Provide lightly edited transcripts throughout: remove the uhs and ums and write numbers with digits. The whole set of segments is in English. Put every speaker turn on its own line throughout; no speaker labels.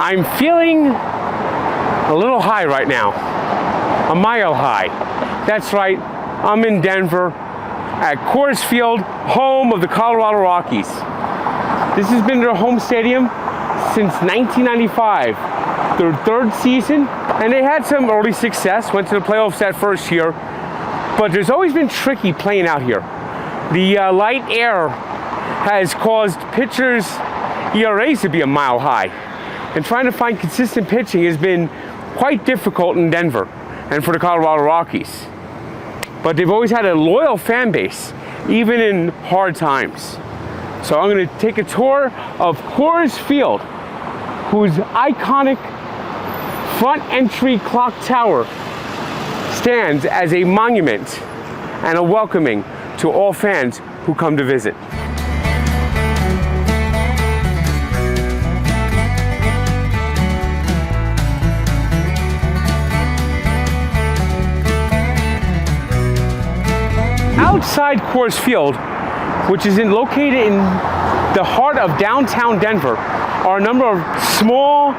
I'm feeling a little high right now, a mile high. That's right, I'm in Denver at Coors Field, home of the Colorado Rockies. This has been their home stadium since 1995, their third season, and they had some early success, went to the playoffs that first year, but there's always been tricky playing out here. The light air has caused pitchers' ERAs to be a mile high. And trying to find consistent pitching has been quite difficult in Denver and for the Colorado Rockies. But they've always had a loyal fan base, even in hard times. So I'm going to take a tour of Coors Field, whose iconic front entry clock tower stands as a monument and a welcoming to all fans who come to visit. Outside Coors Field, which is located in the heart of downtown Denver, are a number of small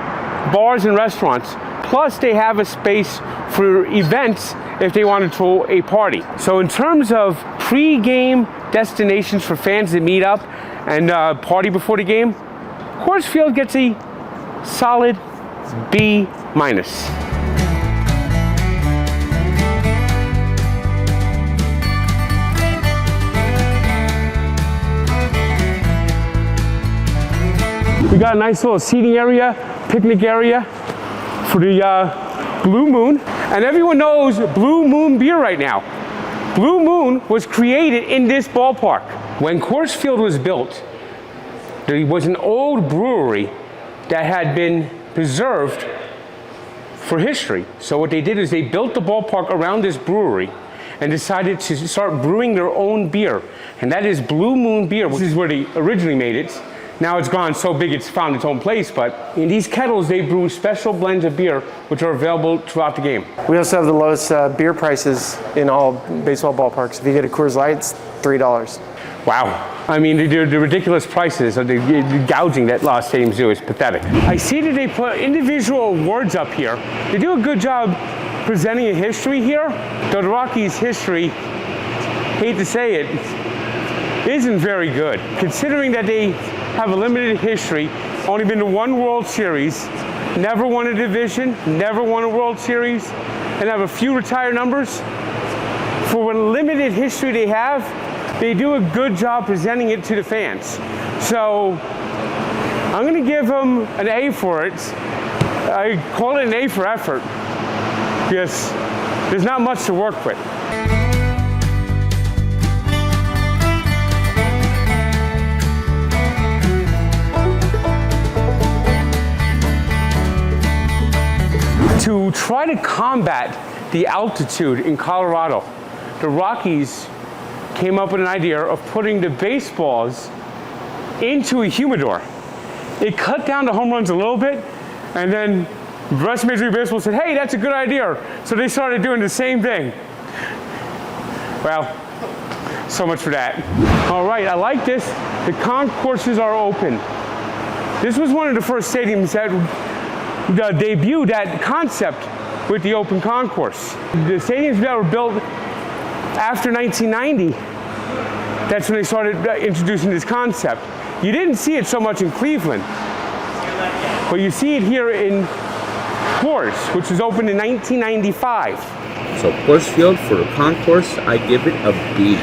bars and restaurants. Plus, they have a space for events if they want to throw a party. So in terms of pre-game destinations for fans that meet up and party before the game, Coors Field gets a solid B-. We got a nice little seating area, picnic area for the Blue Moon. And everyone knows Blue Moon beer right now. Blue Moon was created in this ballpark. When Coors Field was built, there was an old brewery that had been preserved for history. So what they did is they built the ballpark around this brewery and decided to start brewing their own beer. And that is Blue Moon beer, which is where they originally made it. Now it's gone so big it's found its own place, but in these kettles they brew special blends of beer which are available throughout the game.
We also have the lowest beer prices in all baseball ballparks. If you get a Coors Light, it's $3.
Wow. I mean, the ridiculous prices, or the gouging that a lot of stadiums do is pathetic. I see that they put individual awards up here. They do a good job presenting a history here. The Rockies' history, hate to say it, isn't very good. Considering that they have a limited history, only been to one World Series, never won a division, never won a World Series, and have a few retired numbers. For what limited history they have, they do a good job presenting it to the fans. So I'm going to give them an A for it. I call it an A for effort because there's not much to work with. To try to combat the altitude in Colorado, the Rockies came up with an idea of putting the baseballs into a humidor. It cut down the home runs a little bit, and then the rest of Major League Baseball said, hey, that's a good idea. So they started doing the same thing. Well, so much for that. All right, I like this. The concourses are open. This was one of the first stadiums that debuted that concept with the open concourse. The stadiums that were built after 1990, that's when they started introducing this concept. You didn't see it so much in Cleveland, but you see it here in Coors, which was opened in 1995.
So Coors Field for a concourse, I give it a B.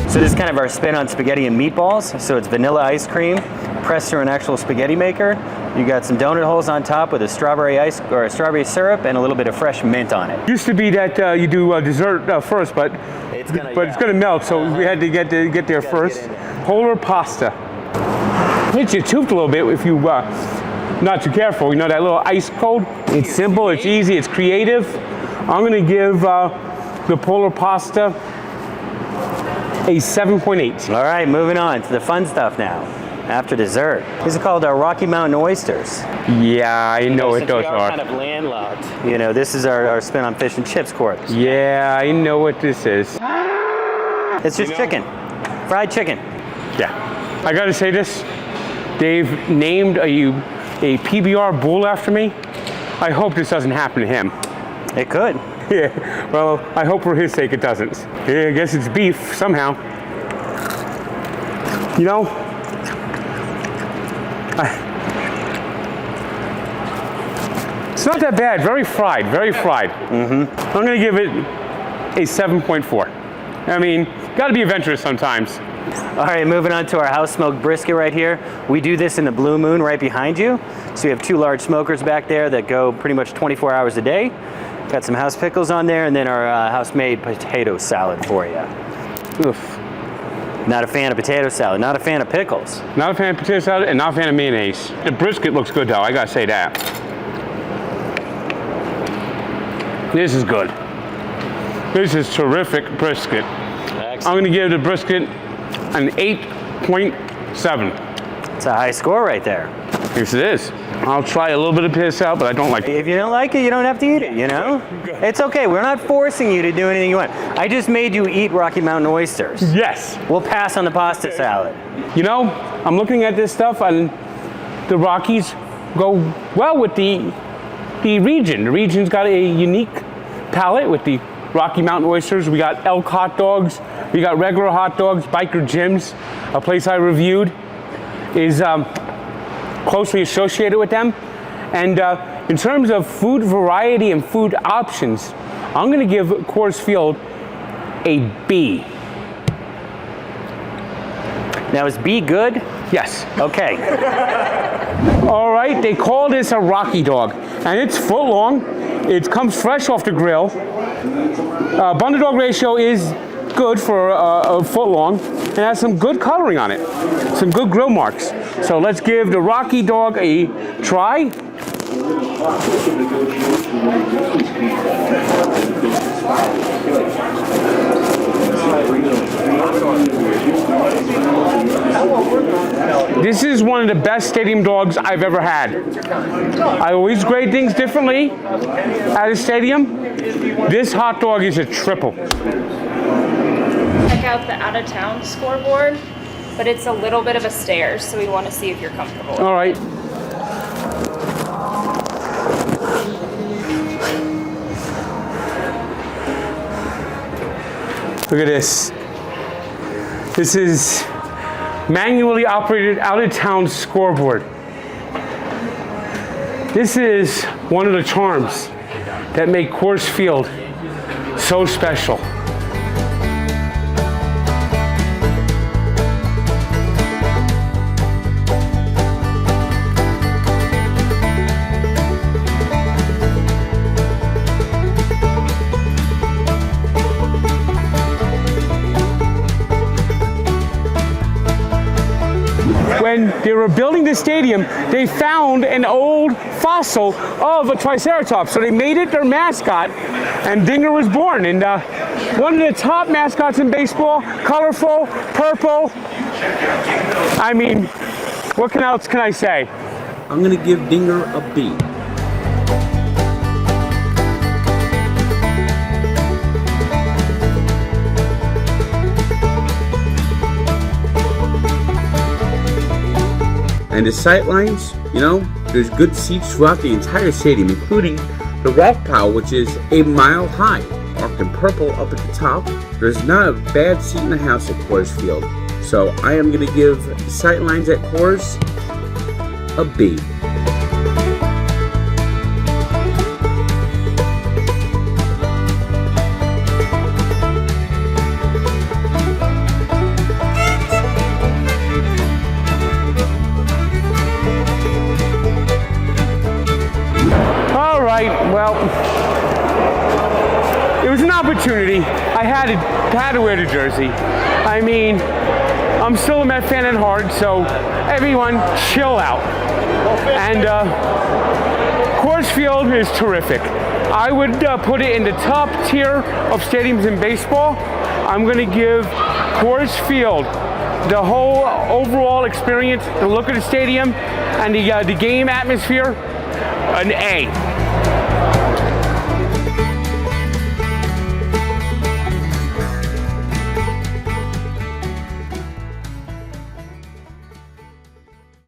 So this is kind of our spin on spaghetti and meatballs. So it's vanilla ice cream pressed through an actual spaghetti maker. You got some donut holes on top with a strawberry ice or a strawberry syrup and a little bit of fresh mint on it.
Used to be that you do dessert first, but it's gonna melt, so we had to get there first. Polar pasta. Hits your tooth a little bit if you not too careful. You know, that little ice cold? It's simple, it's easy, it's creative. I'm gonna give the Polar Pasta a 7.8.
All right, moving on to the fun stuff now. After dessert. These are called our Rocky Mountain oysters.
Yeah, I know what
Since
those
we
are.
kind of landlocked. You know, this is our spin on fish and chips course.
Yeah, I know what this is.
It's just chicken. Fried chicken.
Yeah. I gotta say this. They've named a PBR bull after me. I hope this doesn't happen to him.
It could.
Yeah, well, I hope for his sake it doesn't. Yeah, I guess it's beef somehow. You know, it's not that bad. Very fried, very fried. I'm gonna give it a 7.4. I mean, gotta be adventurous sometimes.
All right, moving on to our house smoked brisket right here. We do this in the Blue Moon right behind you. So we have 2 large smokers back there that go pretty much 24 hours a day. Got some house pickles on there, and then our house-made potato salad for you.
Oof.
Not a fan of potato salad, not a fan of pickles.
Not a fan of potato salad and not a fan of mayonnaise. The brisket looks good though, I gotta say that. This is good. This is terrific brisket.
Excellent.
I'm gonna give the brisket an 8.7.
It's a high score right there.
Yes, it is. I'll try a little bit of piss out, but I don't like it.
If you don't like it, you don't have to eat it, you know? It's okay, we're not forcing you to do anything you want. I just made you eat Rocky Mountain oysters.
Yes.
We'll pass on the pasta salad.
You know, I'm looking at this stuff and the Rockies go well with the region. The region's got a unique palate with the Rocky Mountain oysters. We got elk hot dogs. We got regular hot dogs. Biker Jim's, a place I reviewed, is closely associated with them. And in terms of food variety and food options, I'm gonna give Coors Field a B.
Now, is B good?
Yes.
Okay.
All right, they call this a Rocky dog, and it's foot long. It comes fresh off the grill. Bun to dog ratio is good for a foot long, and has some good coloring on it, some good grill marks. So let's give the Rocky dog a try. This is one of the best stadium dogs I've ever had. I always grade things differently at a stadium. This hot dog is a triple.
Check out the out-of-town scoreboard, but it's a little bit of a stairs, so we want to see if you're comfortable.
All right. Look at this. This is manually operated out-of-town scoreboard. This is one of the charms that make Coors Field so special. When they were building the stadium, they found an old fossil of a Triceratops. So they made it their mascot, and Dinger was born. And one of the top mascots in baseball, colorful, purple. I mean, what else can I say?
I'm gonna give Dinger a B. And the sightlines, you know, there's good seats throughout the entire stadium, including the rock pile, which is a mile high, marked in purple up at the top. There's not a bad seat in the house at Coors Field. So I am going to give sightlines at Coors a B.
Well, it was an opportunity. I had to wear the jersey. I mean, I'm still a Met fan at heart, so everyone chill out. And Coors Field is terrific. I would put it in the top tier of stadiums in baseball. I'm going to give Coors Field, the whole overall experience, the look of the stadium, and the game atmosphere, an A.